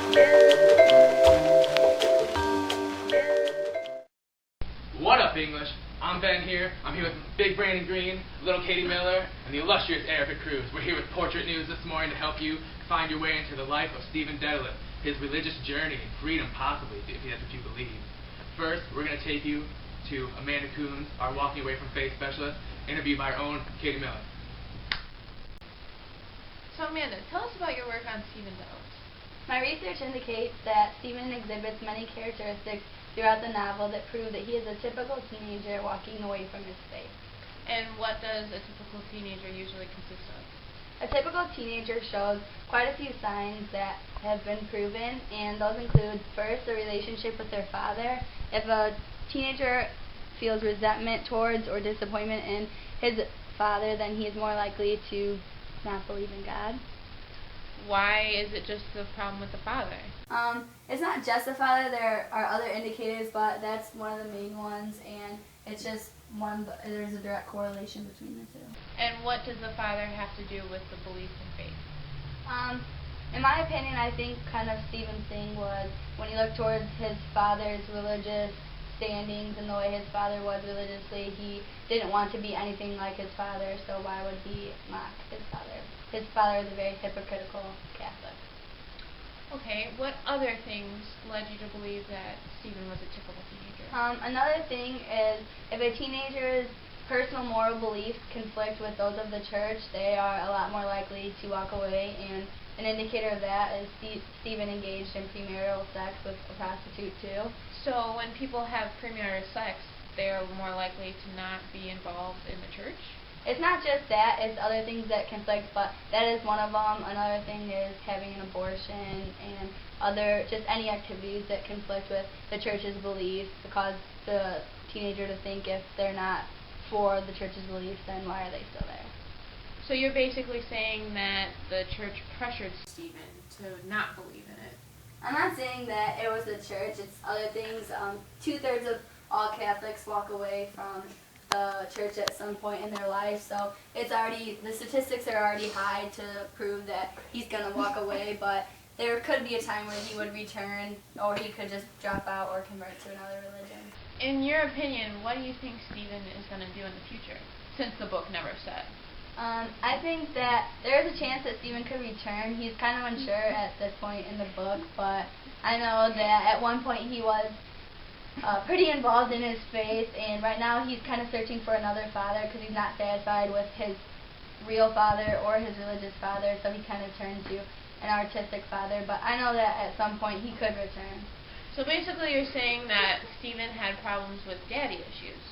What up, English? I'm Ben here. I'm here with Big Brandon Green, Little Katie Miller, and the illustrious Erica Cruz. We're here with Portrait News this morning to help you find your way into the life of Stephen Dedalus, his religious journey and freedom, possibly, if that's what you believe. First, we're going to take you to Amanda Coons, our Walking Away from Faith specialist, interviewed by our own Katie Miller. So Amanda, tell us about your work on Stephen Dedalus. My research indicates that Stephen exhibits many characteristics throughout the novel that prove that he is a typical teenager walking away from his faith. And what does a typical teenager usually consist of? A typical teenager shows quite a few signs that have been proven, and those include, first, a relationship with their father. If a teenager feels resentment towards or disappointment in his father, then he is more likely to not believe in God. Why is it just the problem with the father? It's not just the father. There are other indicators, but that's one of the main ones, and it's just there's a direct correlation between the two. And what does the father have to do with the belief in faith? In my opinion, I think kind of Stephen's thing was when he looked towards his father's religious standings and the way his father was religiously, he didn't want to be anything like his father, so why would he mock his father? His father is a very hypocritical Catholic. Okay, what other things led you to believe that Stephen was a typical teenager? Another thing is if a teenager's personal moral beliefs conflict with those of the church, they are a lot more likely to walk away, and an indicator of that is Stephen engaged in premarital sex with a prostitute too. So when people have premarital sex, they're more likely to not be involved in the church? It's not just that, it's other things that conflict, but that is one of them. Another thing is having an abortion and just any activities that conflict with the church's beliefs cause the teenager to think if they're not for the church's beliefs, then why are they still there? So you're basically saying that the church pressured Stephen to not believe in it. I'm not saying that it was the church, it's other things. 2/3 of all Catholics walk away from the church at some point in their life, so the statistics are already high to prove that he's going to walk away, but there could be a time where he would return, or he could just drop out or convert to another religion. In your opinion, what do you think Stephen is going to do in the future, since the book never said? I think that there is a chance that Stephen could return. He's kind of unsure at this point in the book, but I know that at one point he was pretty involved in his faith, and right now he's kind of searching for another father because he's not satisfied with his real father or his religious father, so he kind of turned to an artistic father, but I know that at some point he could return. So basically you're saying that Stephen had problems with daddy issues.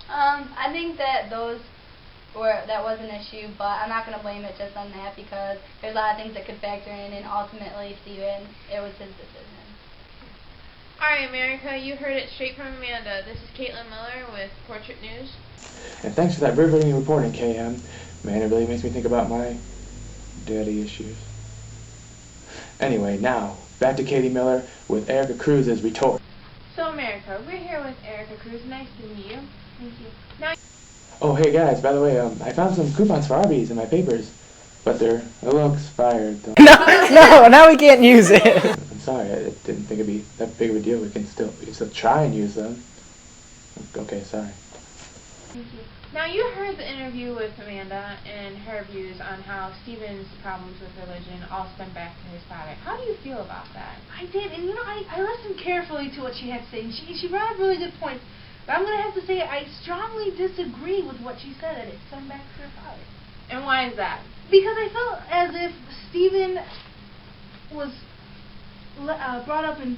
I think that that was an issue, but I'm not going to blame it just on that because there's a lot of things that could factor in, and ultimately Stephen, it was his decision. Alright, America, you heard it straight from Amanda. This is Caitlin Miller with Portrait News. And thanks for that riveting reporting, KM. Man, it really makes me think about my daddy issues. Anyway, now, back to Katie Miller with Erica Cruz's retort. So, America, we're here with Erica Cruz. Nice to meet you. Thank you. Now, Oh, hey guys, by the way, I found some coupons for Arby's in my papers, but they're a little expired, though. No, now we can't use it. I'm sorry, I didn't think it'd be that big of a deal. We can still try and use them. Okay, sorry. Thank you. now you heard the interview with Amanda and her views on how Stephen's problems with religion all stem back to his father. How do you feel about that? I did, and I listened carefully to what she had to say, and she brought up really good points. But I'm going to have to say I strongly disagree with what she said, that it stemmed back to her father. And why is that? Because I felt as if Stephen was brought up in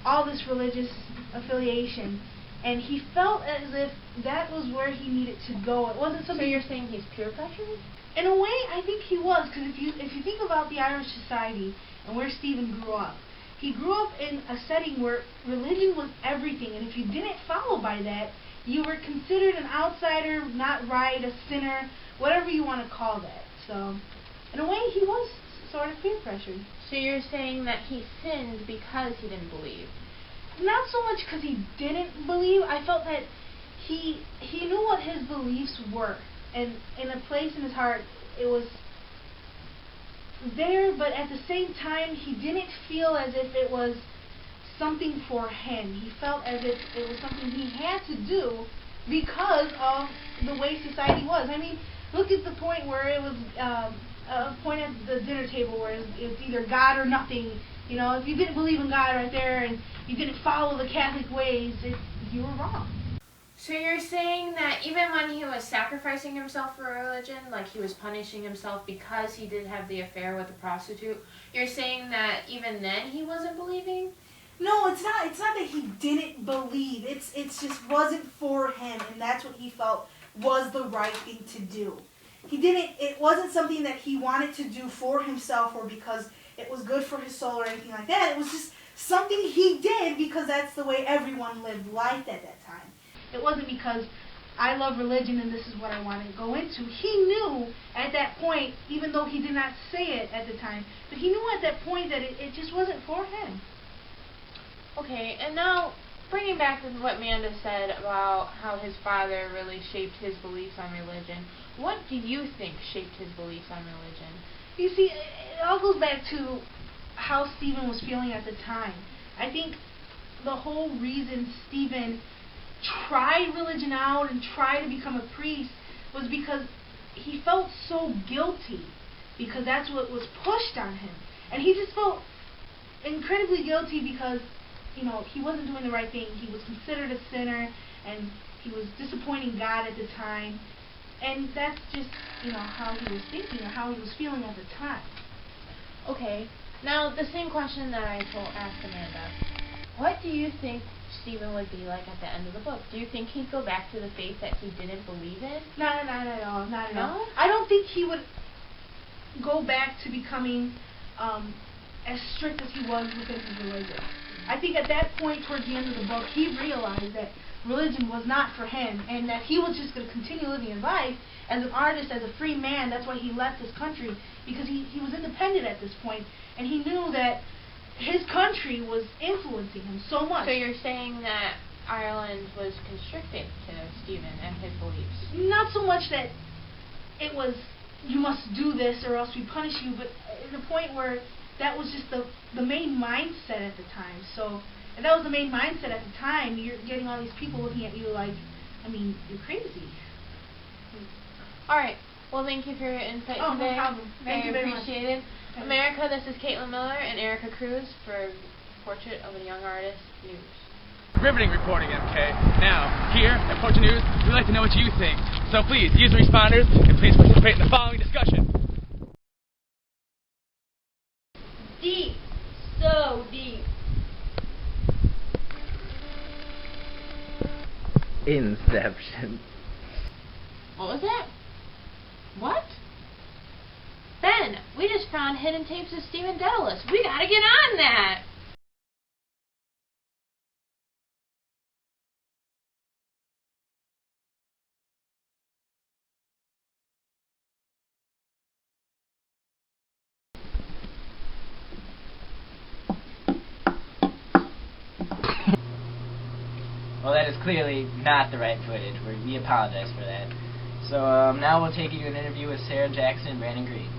all this religious affiliation, and he felt as if that was where he needed to go. It wasn't something. So you're saying he's peer pressured? In a way, I think he was, because if you think about the Irish society and where Stephen grew up, he grew up in a setting where religion was everything, and if you didn't follow by that, you were considered an outsider, not right, a sinner, whatever you want to call that. So, in a way, he was sort of peer pressured. So you're saying that he sinned because he didn't believe? Not so much because he didn't believe. I felt that he knew what his beliefs were, and in a place in his heart, it was there, but at the same time, he didn't feel as if it was something for him. He felt as if it was something he had to do because of the way society was. I mean, look at the point where it was a point at the dinner table where it's either God or nothing. You know, if you didn't believe in God right there and you didn't follow the Catholic ways, you were wrong. So you're saying that even when he was sacrificing himself for religion, like he was punishing himself because he did have the affair with a prostitute, you're saying that even then he wasn't believing? No, it's not. It's not that he didn't believe. It's just wasn't for him, and that's what he felt was the right thing to do. He didn't. It wasn't something that he wanted to do for himself or because it was good for his soul or anything like that. It was just something he did because that's the way everyone lived life at that time. It wasn't because I love religion and this is what I want to go into. He knew at that point, even though he did not say it at the time, but he knew at that point that it just wasn't for him. Okay, and now bringing back to what Amanda said about how his father really shaped his beliefs on religion, what do you think shaped his beliefs on religion? You see, it all goes back to how Stephen was feeling at the time. I think the whole reason Stephen tried religion out and tried to become a priest was because he felt so guilty because that's what was pushed on him. And he just felt incredibly guilty because, you know, he wasn't doing the right thing. He was considered a sinner and he was disappointing God at the time. And that's just, you know, how he was thinking or how he was feeling at the time. Okay, now the same question that I asked Amanda. What do you think Stephen would be like at the end of the book? Do you think he'd go back to the faith that he didn't believe in? Not at all. No? I don't think he would go back to becoming as strict as he was within his religion. I think at that point, towards the end of the book, he realized that religion was not for him and that he was just going to continue living his life as an artist, as a free man. That's why he left his country, because he was independent at this point, and he knew that his country was influencing him so much. So you're saying that Ireland was constricted to Stephen and his beliefs? Not so much that it was, you must do this or else we punish you, but at the point where that was just the main mindset at the time. So if that was the main mindset at the time, you're getting all these people looking at you like, I mean, you're crazy. All right. Well, thank you for your insight today. No problem. Thank you very much. Appreciated. America, this is Caitlin Miller and Erica Cruz for Portrait of a Young Artist News. Riveting reporting, MK. Now, here at Portrait News, we'd like to know what you think. So please, use the responders and please participate in the following discussion. Deep. So deep. Inception. What was that? What? Ben, we just found hidden tapes of Stephen Dedalus. We gotta get on that! Well, that is clearly not the right footage. We apologize for that. So now we'll take you to an interview with Sarah Jackson and Brandon Green.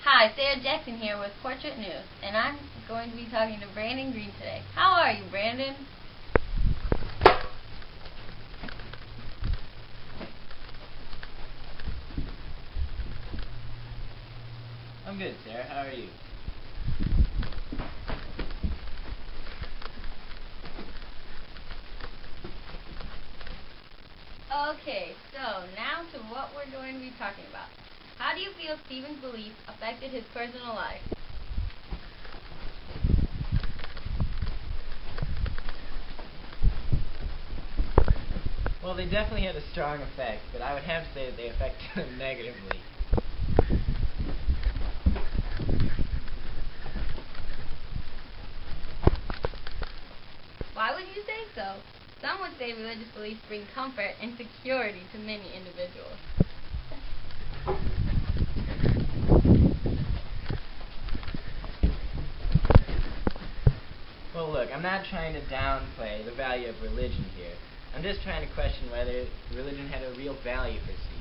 Hi, Sarah Jackson here with Portrait News, and I'm going to be talking to Brandon Green today. How are you, Brandon? I'm good, Sarah. How are you? Okay, so now to what we're going to be talking about. How do you feel Stephen's beliefs affected his personal life? Well, they definitely had a strong effect, but I would have to say that they affected him negatively. Why would you say so? Some would say religious beliefs bring comfort and security to many individuals. Well, look, I'm not trying to downplay the value of religion here. I'm just trying to question whether religion had a real value for Stephen.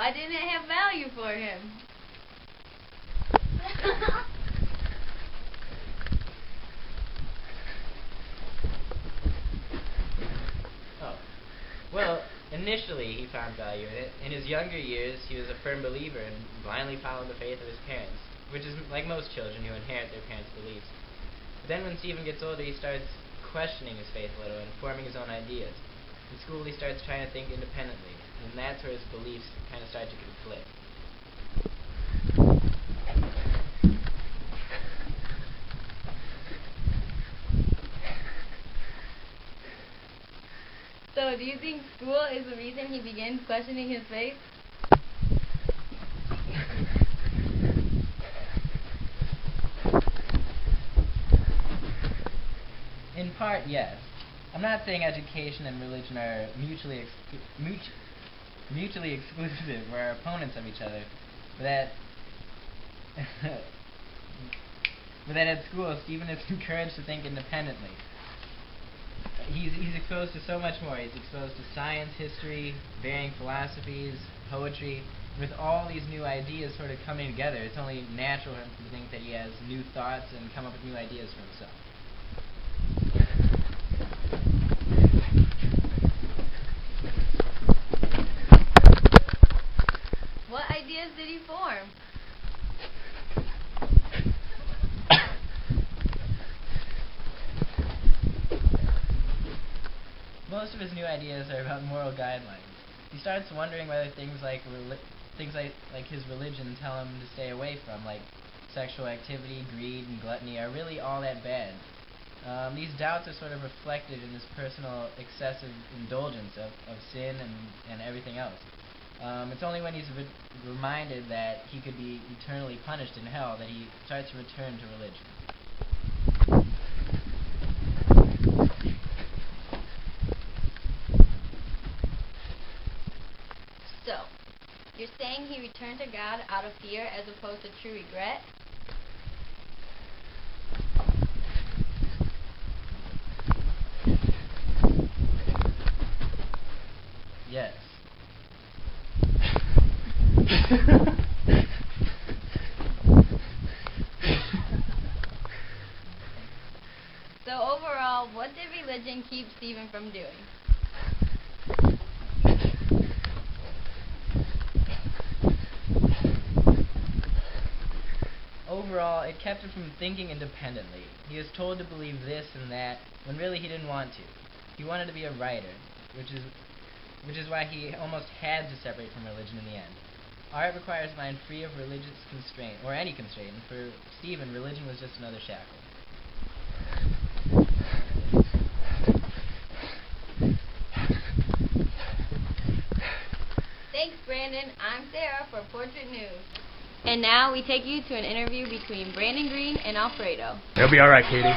Why didn't it have value for him? Oh. Well, initially he found value in it. In his younger years, he was a firm believer and blindly followed the faith of his parents, which is like most children who inherit their parents' beliefs. But then when Stephen gets older, he starts questioning his faith a little and forming his own ideas. In school, he starts trying to think independently, and that's where his beliefs kind of start to conflict. So, do you think school is the reason he begins questioning his faith? In part, yes. I'm not saying education and religion are mutually exclusive or are opponents of each other, but that at school, Stephen is encouraged to think independently. He's exposed to so much more. He's exposed to science, history, varying philosophies, poetry. With all these new ideas sort of coming together, it's only natural for him to think that he has new thoughts and come up with new ideas for himself. What ideas did he form? Most of his new ideas are about moral guidelines. He starts wondering whether things like his religion tell him to stay away from, like sexual activity, greed, and gluttony, are really all that bad. These doubts are sort of reflected in his personal excessive indulgence of sin and everything else. It's only when he's reminded that he could be eternally punished in hell that he starts to return to religion. So, you're saying he returned to God out of fear as opposed to true regret? Yes. So overall, what did religion keep Stephen from doing? Overall, it kept him from thinking independently. He was told to believe this and that, when really he didn't want to. He wanted to be a writer, which is why he almost had to separate from religion in the end. Art requires a mind free of religious constraint, or any constraint, and for Stephen, religion was just another shackle. Thanks, Brandon. I'm Sarah for Portrait News. And now we take you to an interview between Brandon Green and Alfredo. It'll be alright, Katie.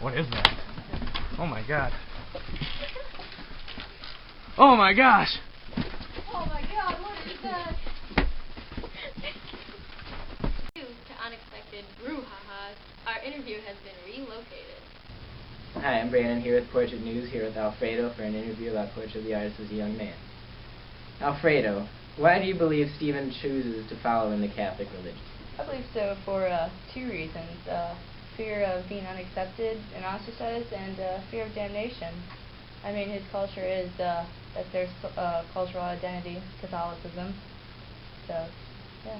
What is that? Oh my god. Oh my gosh! Oh my God, what is that? Due to unexpected brouhahas, our interview has been relocated. Hi, I'm Brandon here with Portrait News, here with Alfredo for an interview about Portrait of the Artist as a Young Man. Alfredo, why do you believe Stephen chooses to follow in the Catholic religion? I believe so for two reasons. Fear of being unaccepted and ostracized, and fear of damnation. I mean, his culture is, that's their cultural identity, Catholicism. So, yeah.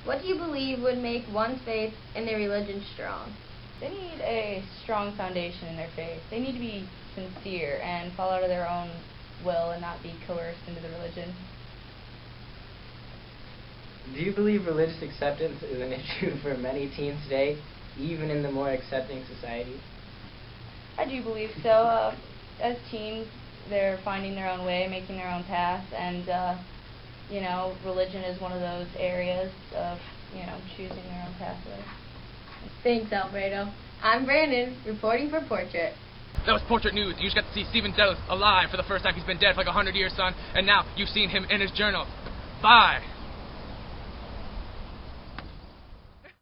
What do you believe would make one's faith in their religion strong? They need a strong foundation in their faith. They need to be sincere and follow out of their own will and not be coerced into the religion. Do you believe religious acceptance is an issue for many teens today, even in the more accepting societies? I do believe so. As teens, they're finding their own way, making their own path, and, you know, religion is one of those areas of, you know, choosing their own pathway. Thanks, Alfredo. I'm Brandon, reporting for Portrait. That was Portrait News. You just got to see Stephen Delis alive for the first time. He's been dead for like 100 years, son, and now you've seen him in his journal. Bye.